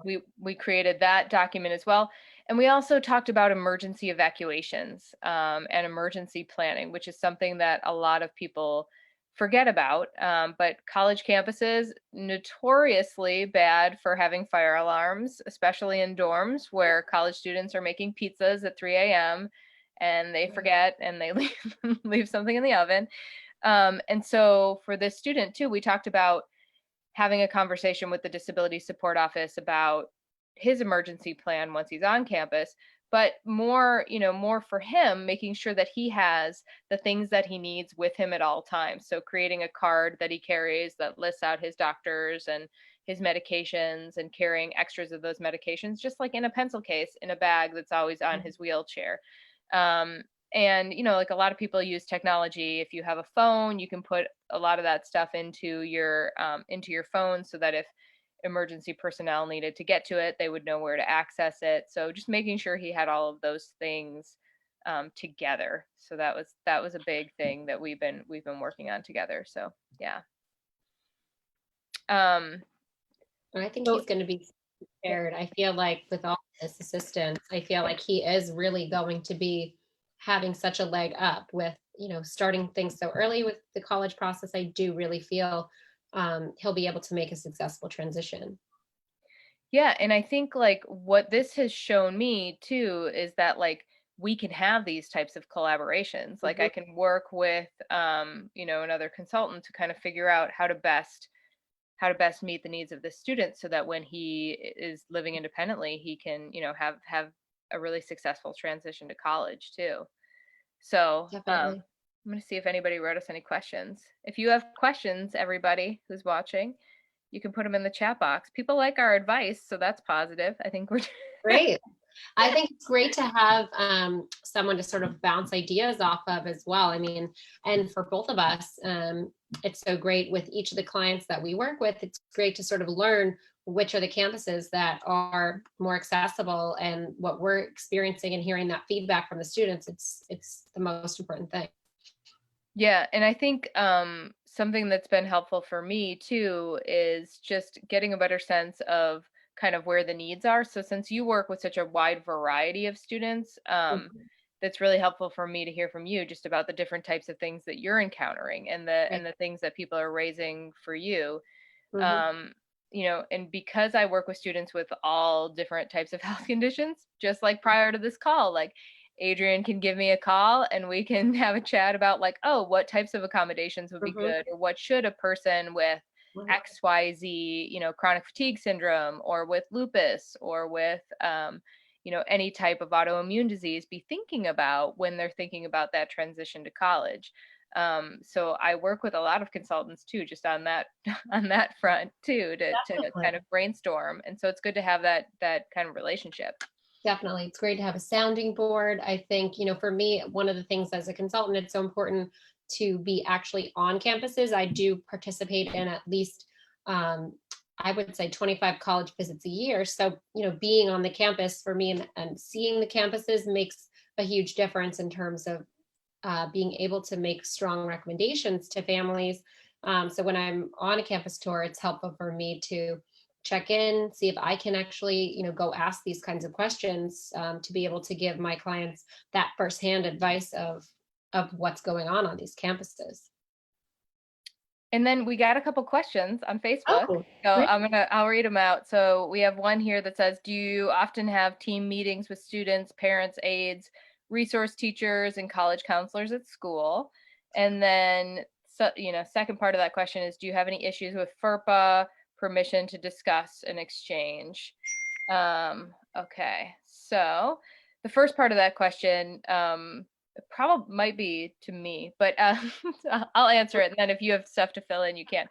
we created that document as well. And we also talked about emergency evacuations and emergency planning, which is something that a lot of people forget about. But college campuses notoriously bad for having fire alarms, especially in dorms where college students are making pizzas at 3 a.m. and they forget and they leave something in the oven. And so for this student too, we talked about having a conversation with the disability support office about his emergency plan once he's on campus, but more, more for him, making sure that he has the things that he needs with him at all times. So creating a card that he carries that lists out his doctors and his medications, and carrying extras of those medications, just like in a pencil case in a bag that's always on his wheelchair. Um, and like a lot of people use technology. If you have a phone, you can put a lot of that stuff into your phone, so that if emergency personnel needed to get to it, they would know where to access it. So just making sure he had all of those things together. So that was a big thing that we've been working on together. So yeah. I think So he's going to be prepared. I feel like with all this assistance, I feel like he is really going to be having such a leg up with, starting things so early with the college process. I do really feel he'll be able to make a successful transition. yeah, and I think like what this has shown me too is that like we can have these types of collaborations. Like I Mhm. can work with another consultant to kind of figure out how to best meet the needs of the student, so that when he is living independently, he can, have a really successful transition to college too. So I'm Definitely. going to see if anybody wrote us any questions. If you have questions, everybody who's watching, you can put them in the chat box. People like our advice, so that's positive. I think we're Great. I think it's great to have someone to sort of bounce ideas off of as well. I mean, and for both of us, it's so great with each of the clients that we work with. It's great to sort of learn which are the campuses that are more accessible, and what we're experiencing and hearing that feedback from the students. It's the most important thing. Yeah, and I think something that's been helpful for me too is just getting a better sense of kind of where the needs are. So since you work with such a wide variety of students, Mhm. that's really helpful for me to hear from you just about the different types of things that you're encountering, and the Right. things that people are raising for you. Mhm. Um, and because I work with students with all different types of health conditions, just like prior to this call, like Adrienne can give me a call and we can have a chat about like, oh, what types of accommodations would be Mhm. good, or what should a person with Right. XYZ, chronic fatigue syndrome, or with lupus, or with, any type of autoimmune disease be thinking about when they're thinking about that transition to college. So I work with a lot of consultants too, just on that on that front too, to kind of Definitely. brainstorm. And so it's good to have that kind of relationship. Definitely. It's great to have a sounding board. I think, for me, one of the things as a consultant, it's so important to be actually on campuses. I do participate in at least, I would say 25 college visits a year. So, being on the campus for me, and seeing the campuses makes a huge difference in terms of being able to make strong recommendations to families. So when I'm on a campus tour, it's helpful for me to check in, see if I can actually, go ask these kinds of questions, to be able to give my clients that firsthand advice of what's going on these campuses. And then we got a couple questions on Facebook. Oh, So great. I'll read them out. So we have one here that says, do you often have team meetings with students, parents, aides, resource teachers, and college counselors at school? And then, so, second part of that question is, do you have any issues with FERPA, permission to discuss an exchange? Okay. So the first part of that question, it probably might be to me, but I'll answer it, and then if you have stuff to fill in, you can.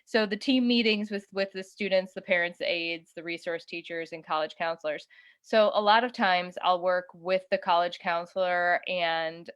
So the team meetings with the students, the parents, the aides, the resource teachers, and college counselors. So a lot of times I'll work with the college counselor, and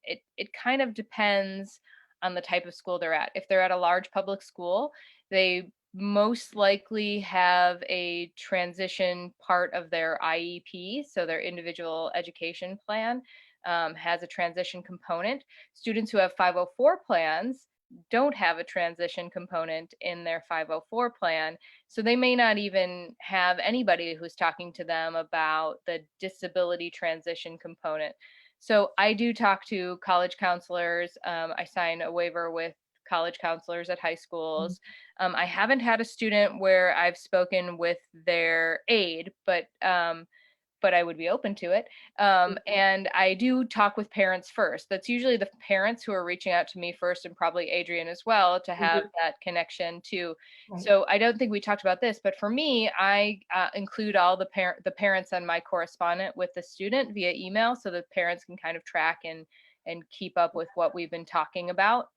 it kind of depends on the type of school they're at. If they're at a large public school, they most likely have a transition part of their IEP, so their individual education plan has a transition component. Students who have 504 plans don't have a transition component in their 504 plan. So they may not even have anybody who's talking to them about the disability transition component. So I do talk to college counselors. I sign a waiver with college counselors at high schools. I haven't had a student where I've spoken with their aide, but but I would be open to it. And I do talk with parents first. That's usually the parents who are reaching out to me first, and probably Adrienne as well, to have that connection too. Right. So I don't think we talked about this, but for me, I include all the parents on my correspondent with the student via email, so that parents can kind of track and keep up with what we've been talking about.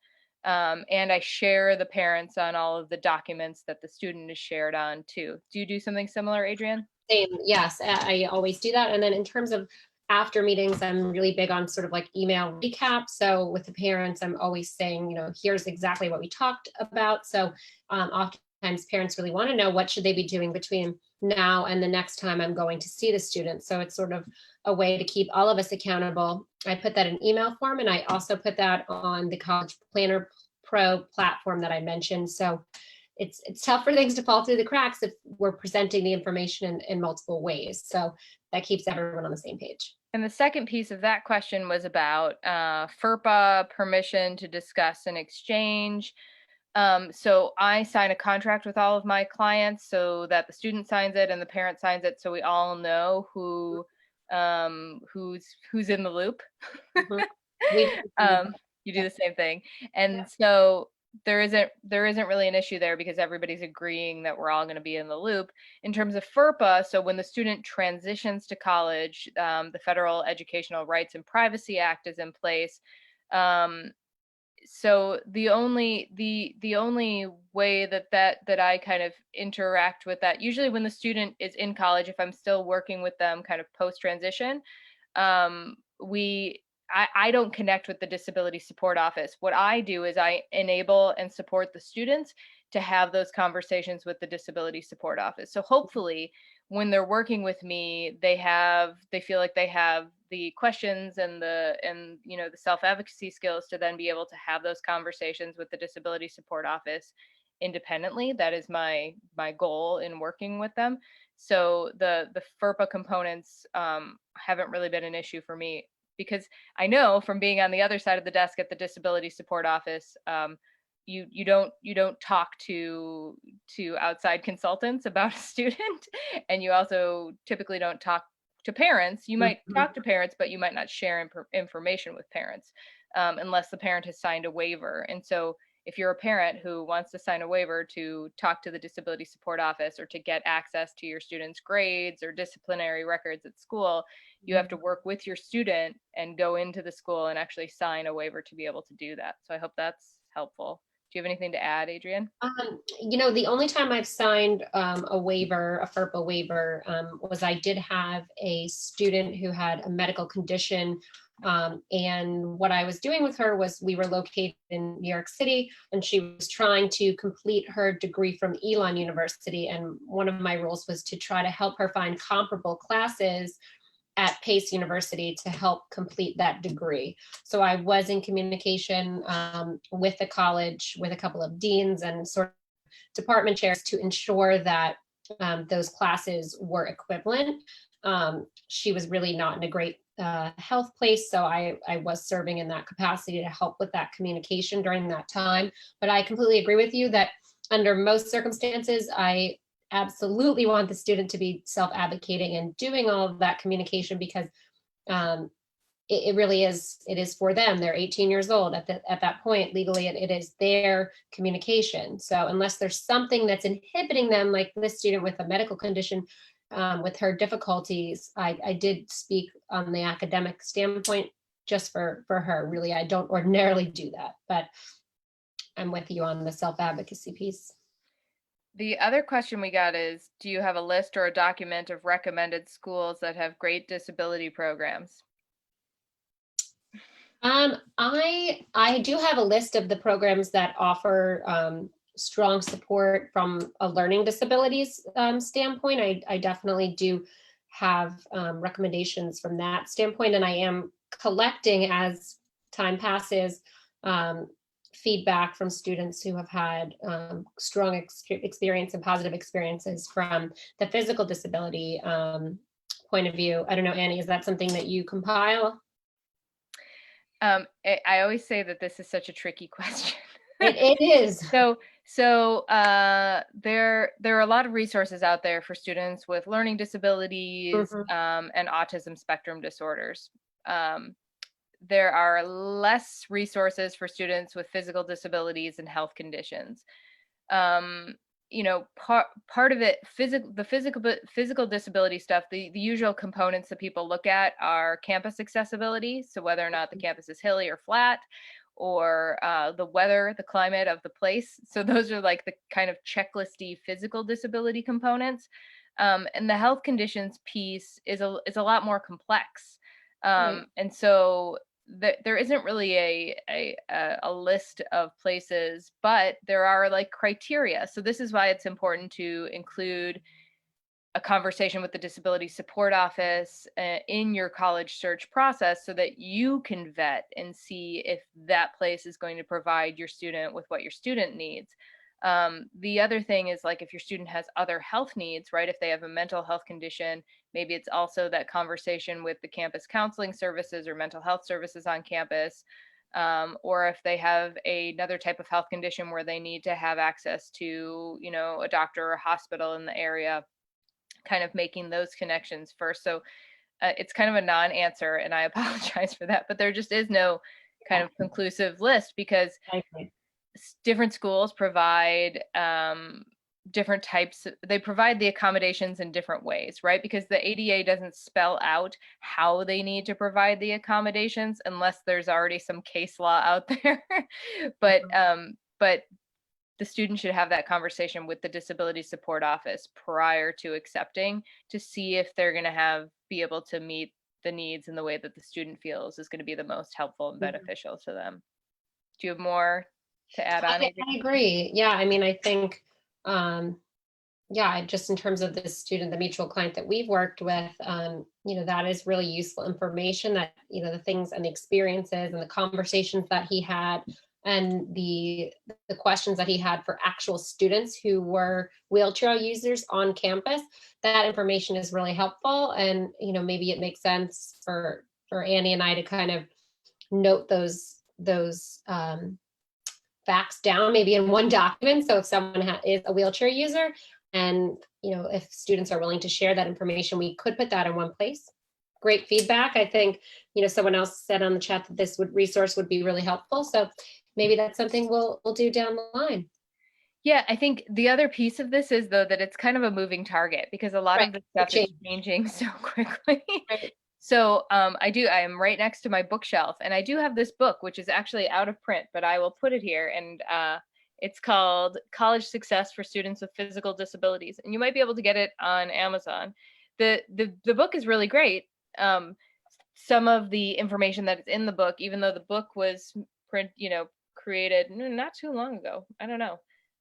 And I share the parents on all of the documents that the student is shared on too. Do you do something similar, Adrienne? Same, yes, I always do that. And then in terms of after meetings, I'm really big on sort of like email recap. So with the parents, I'm always saying, you know, here's exactly what we talked about. So oftentimes parents really want to know what should they be doing between now and the next time I'm going to see the student. So it's sort of a way to keep all of us accountable. I put that in email form, and I also put that on the College Planner Pro platform that I mentioned. So it's tough for things to fall through the cracks if we're presenting the information in multiple ways. So that keeps everyone on the same page. And the second piece of that question was about FERPA permission to discuss an exchange. So I sign a contract with all of my clients so that the student signs it and the parent signs it, so we all know who's in the loop. You do the same thing. And so there isn't really an issue there, because everybody's agreeing that we're all going to be in the loop. In terms of FERPA, so when the student transitions to college, the Federal Educational Rights and Privacy Act is in place. So the only way that I kind of interact with that, usually when the student is in college, if I'm still working with them kind of post transition, I don't connect with the Disability Support Office. What I do is I enable and support the students to have those conversations with the Disability Support Office. So hopefully when they're working with me, they feel like they have the questions and the self-advocacy skills to then be able to have those conversations with the Disability Support Office independently. That is my goal in working with them. So the FERPA components haven't really been an issue for me, because I know from being on the other side of the desk at the Disability Support Office, you don't talk to outside consultants about a student, and you also typically don't talk to parents. You might talk to parents, but you might not share information with parents unless the parent has signed a waiver. And so if you're a parent who wants to sign a waiver to talk to the Disability Support Office or to get access to your student's grades or disciplinary records at school, you have to work with your student and go into the school and actually sign a waiver to be able to do that. So I hope that's helpful. Do you have anything to add, Adrienne? The only time I've signed a waiver, a FERPA waiver, was I did have a student who had a medical condition. And what I was doing with her was, we were located in New York City, and she was trying to complete her degree from Elon University. And one of my roles was to try to help her find comparable classes at Pace University to help complete that degree. So I was in communication with the college, with a couple of deans and sort of department chairs, to ensure that those classes were equivalent. She was really not in a great health place, so I was serving in that capacity to help with that communication during that time. But I completely agree with you that under most circumstances, I absolutely want the student to be self-advocating and doing all of that communication, because it really is, it is for them. They're 18 years old at that point. Legally, it is their communication. So unless there's something that's inhibiting them, like this student with a medical condition, with her difficulties, I did speak on the academic standpoint just for her. Really, I don't ordinarily do that, but I'm with you on the self-advocacy piece. The other question we got is, do you have a list or a document of recommended schools that have great disability programs? I do have a list of the programs that offer strong support from a learning disabilities standpoint. I definitely do have recommendations from that standpoint, and I am collecting, as time passes, feedback from students who have had strong experience and positive experiences from the physical disability point of view. I don't know, Annie, is that something that you compile? I always say that this is such a tricky question. It is. So So there are a lot of resources out there for students with learning disabilities Mhm. and autism spectrum disorders. Um, there are less resources for students with physical disabilities and health conditions. um part of it, physical disability stuff, the usual components that people look at are campus accessibility, so whether or not the campus is hilly or flat, or the weather, the climate of the place. So those are like the kind of checklisty physical disability components. And the health conditions piece is a lot more complex. Right. And so there isn't really a list of places, but there are like criteria. So this is why it's important to include a conversation with the disability support office in your college search process, so that you can vet and see if that place is going to provide your student with what your student needs. The other thing is, like, if your student has other health needs, right? If they have a mental health condition, maybe it's also that conversation with the campus counseling services or mental health services on campus. Or if they have another type of health condition where they need to have access to, a doctor or a hospital in the area, kind of making those connections first. So it's kind of a non-answer, and I apologize for that, but there just is no kind Yeah, of conclusive list, because I agree. different schools provide different types. They provide the accommodations in different ways, right? Because the ADA doesn't spell out how they need to provide the accommodations unless there's already some case law out there. but Mhm. but the student should have that conversation with the disability support office prior to accepting, to see if they're going to be able to meet the needs in the way that the student feels is going to be the most helpful and Mhm. beneficial to them. Do you have more to add on, Adrienne? I agree. Yeah, I mean, I think, um, yeah, just in terms of this student, the mutual client that we've worked with, that is really useful information, that, the things and the experiences and the conversations that he had, and the questions that he had for actual students who were wheelchair users on campus. That information is really helpful. And, maybe it makes sense for Annie and I to kind of note those facts down maybe in one document. So if someone is a wheelchair user, and if students are willing to share that information, we could put that in one place. Great feedback. I think someone else said on the chat that this resource would be really helpful. So maybe that's something we'll do down the line. Yeah, I think the other piece of this is, though, that it's kind of a moving target, because a lot Right. of the Big stuff is change. changing so quickly. Right. So I am right next to my bookshelf, and I do have this book, which is actually out of print, but I will put it here. And it's called College Success for Students with Physical Disabilities, and you might be able to get it on Amazon. The book is really great. Some of the information that is in the book, even though the book was created not too long ago. I don't know.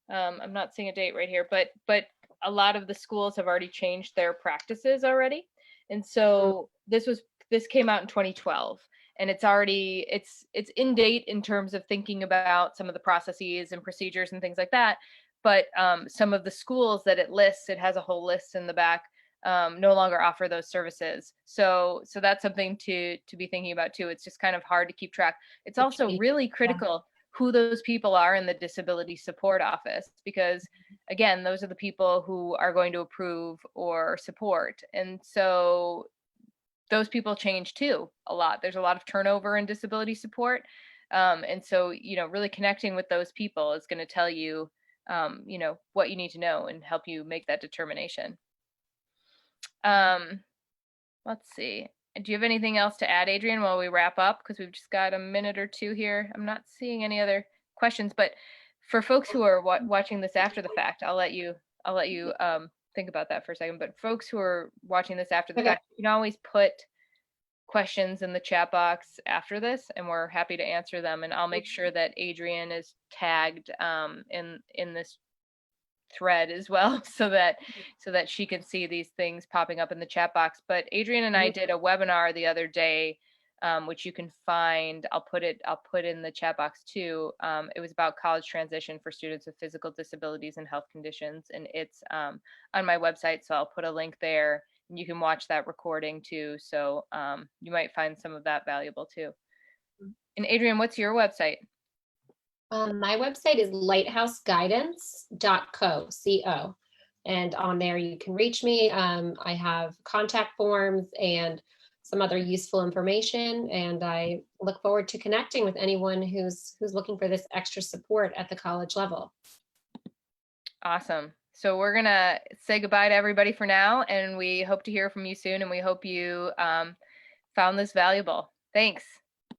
I'm not seeing a date right here, but a lot of the schools have already changed their practices already. And Mm. so this came out in 2012, and it's in date in terms of thinking about some of the processes and procedures and things like that. But some of the schools that it has a whole list in the back, no longer offer those services. So that's something to be thinking about too. It's just kind of hard to keep track. It's The also change. really Yeah. critical who those people are in the disability support office, because again, those are the people who are going to approve or support. And so those people change too a lot. There's a lot of turnover in disability support. And so, really connecting with those people is going to tell you, what you need to know and help you make that determination. Um, let's see. Do you have anything else to add, Adrienne, while we wrap up? Because we've just got a minute or two here. I'm not seeing any other questions, but for folks who are watching this after the fact, I'll let you think about that for a second. But folks who are watching this after the Okay. fact, you can always put questions in the chat box after this, and we're happy to answer them. And I'll make sure that Adrienne is tagged in this thread as well, so that she can see these things popping up in the chat box. But Adrienne and I Mhm. did a webinar the other day, which you can find. I'll put in the chat box too. It was about college transition for students with physical disabilities and health conditions, and it's on my website, so I'll put a link there, and you can watch that recording too. So you might find some of that valuable too. And Adrienne, what's your website? My website is lighthouseguidance.co. And on there you can reach me. I have contact forms and some other useful information. And I look forward to connecting with anyone who's looking for this extra support at the college level. Awesome. So we're going to say goodbye to everybody for now, and we hope to hear from you soon, and we hope you found this valuable. Thanks.